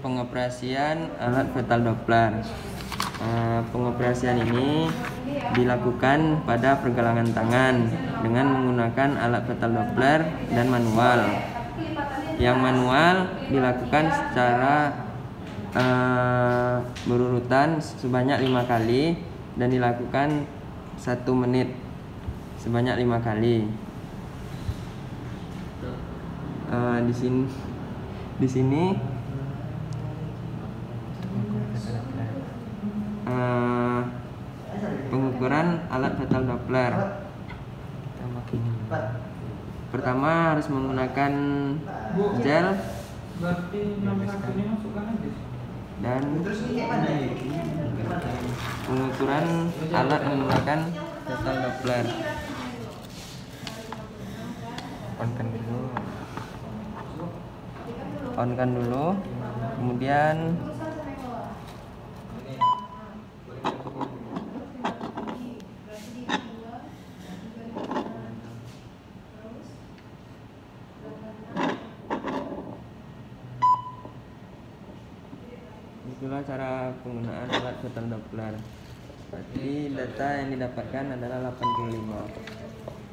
Pengoperasian alat fetal Doppler. Pengoperasian ini dilakukan pada pergelangan tangan dengan menggunakan alat fetal Doppler dan manual. Yang manual dilakukan secara berurutan sebanyak 5 kali dan dilakukan 1 menit sebanyak 5 kali. Di sini pengukuran alat fetal Doppler. Pertama harus menggunakan gel dan pengukuran alat menggunakan fetal Doppler. On-kan dulu, kemudian itulah cara penggunaan alat fetal Doppler. Berarti data yang didapatkan adalah 85.